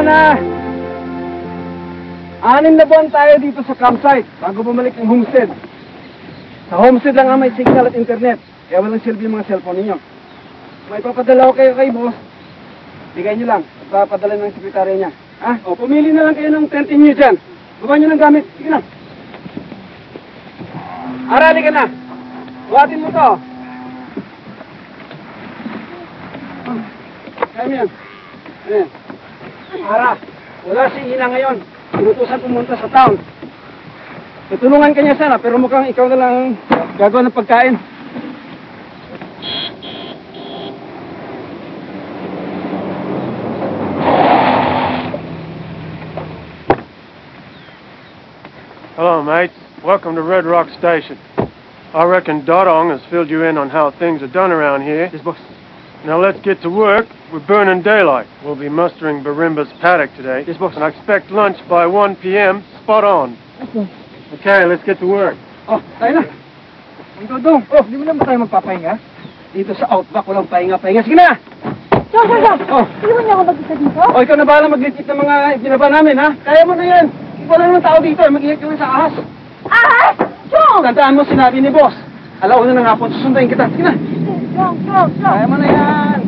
na! 6 na buwan tayo dito sa campsite bago bumalik ng homestead. Sa homestead lang ang may signal at internet, kaya walang silbi yung mga cellphone ninyo. May papadala ko kayo kay boss, bigay nyo lang at papadala ng sekretarya niya. Ha? O, pumili na lang kayo ng tent inyo dyan. Baba nyo ng gamit. Sige na. Arali ka na. Buhatin mo to. Kaya mo yan. Ayan. Ara, wala si Ina ngayon. Inutusan pumunta sa town. Tutulungan ka niya sana, pero mukhang ikaw na lang gagawa ng pagkain. Hello, mates. Welcome to Red Rock Station. I reckon Dodong has filled you in on how things are done around here. Yes, boss. Now let's get to work. We're burning daylight. We'll be mustering Barimba's paddock today. Yes, boss. And I expect lunch by 1 p.m. Spot on. Yes, boss. Okay, let's get to work. Oh, tayo na. Ang Dodong. Oh, di mo naman tayo magpapahinga. Dito sa Outback, walang pahinga-pahinga. Sige na! Chong! Oh. Hindi mo niya ako mag-isa dito? Oh, ikaw na bahala mag-legit ng mga ginaba namin, ha? Kaya mo na yan. Wala naman tao dito, mag-iyak kami sa ahas. Ahas! Chong! Tandaan mo sinabi ni boss. Alauna na nga po, susundayin kita. Sige na. Chong! Kaya mo na yan.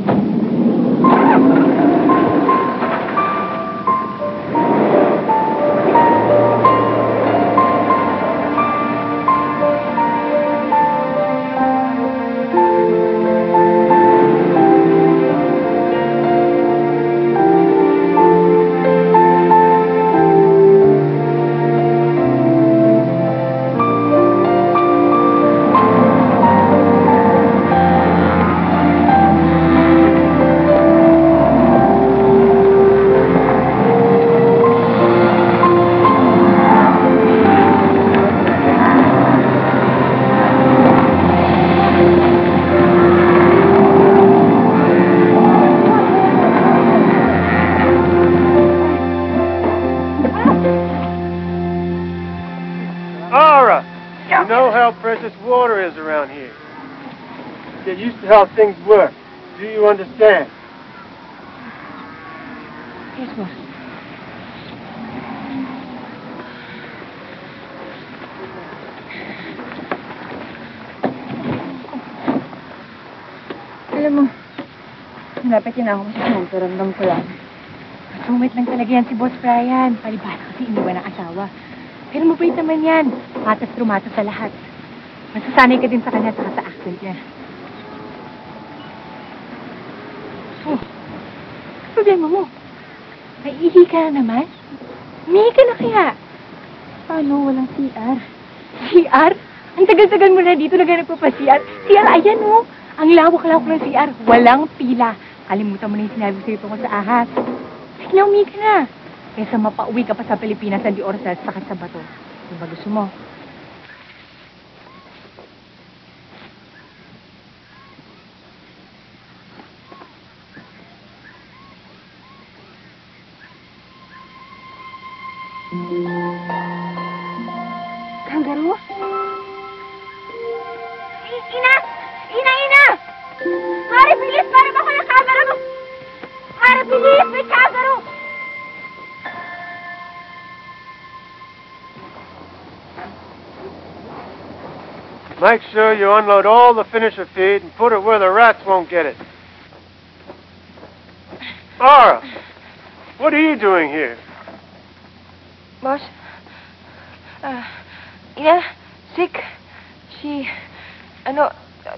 You know how precious water is around here. Get used to how things work. Do you understand? Yes, boss. Alam mo, malapit yun ako sa santo, ramdam ko lang. Sumit lang talaga yan si Boss Brian. Palibasa kasi iniwan ng asawa. Pero mabait naman yan. Patas trumata sa lahat. Masasanay ka din sa kanya at sa accent niya. Oh, problema mo. Naiihi ka na naman? Umihi ka na kaya? Paano walang CR? CR? Ang tagal-tagal mo na dito naghanap pa CR. CR, ayan oh. Ang lawak-lawak ng CR. Walang pila. Kalimutan mo na yung sinabi ko sa'yo tungkol sa ahas. Sige na, umihi ka na. Kesa mapauwi ka pa sa Pilipinas sa di oras sa sakit sa bato. Yung ba gusto mo? Kangaroo? Ina! Ina! Ina! Mare, bilis! Mare, baka yung kangaroo! Mare, bilis! May kangaroo! Make sure you unload all the finisher feed and put it where the rats won't get it. Ara, what are you doing here? Boss, Ina, sick. She,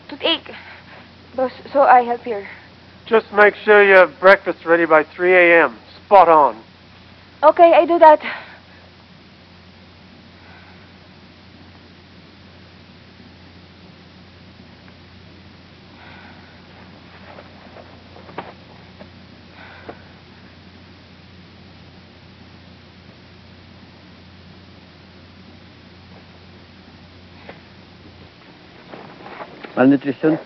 toothache. Boss, so I help her. Just make sure you have breakfast ready by 3 a.m. Spot on. Okay, I do that. Malnutrition.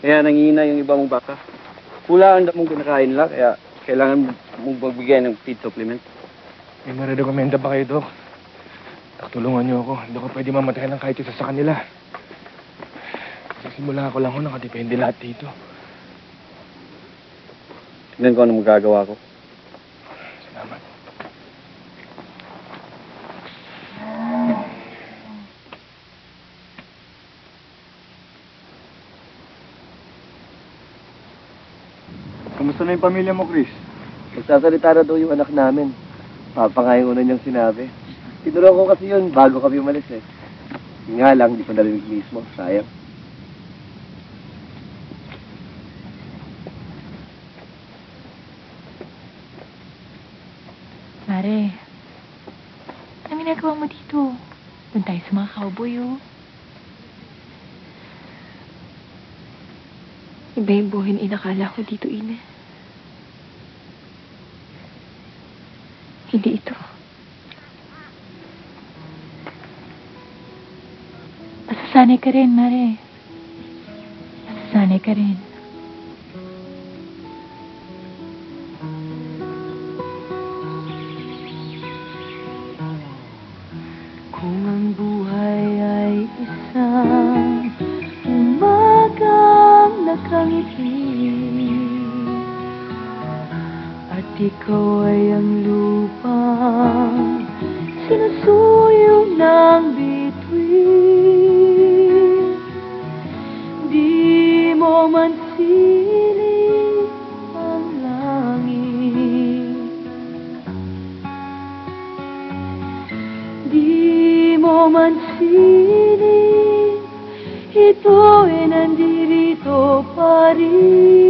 Kaya nangihina yung iba mong baka. Pula ang mong kinakain nila, kaya kailangan mong magbigay ng feed supplement. May marirekomenda ba kayo, Dok? Tulungan niyo ako. Hindi ko pwede mamatay ng kahit isa sa kanila. Kasi simula ako lang ako, nakadepende lahat dito. Tignan ko ano magagawa ko. na yung pamilya mo, Chris? Nagsasalita na daw yung anak namin. Papa nga yung una niyang sinabi. Tinuruan ko kasi yun bago kami umalis eh. Yun nga lang, hindi ko narinig mismo. Sayang. Mare, ano ginagawa mo dito? Doon tayo sa mga cowboy, oh. Iba yung buhay na inakala ko dito, Ina. Hindi ito. Masasanay ka rin, Mare. Masasanay ka rin. Kung ang buhay ay isang umagang nakangiti at ikaw ay ang lupang sinusuyo ng bituin, di mo man siling ang langit, di mo man siling, ito ay nandirito pa rin.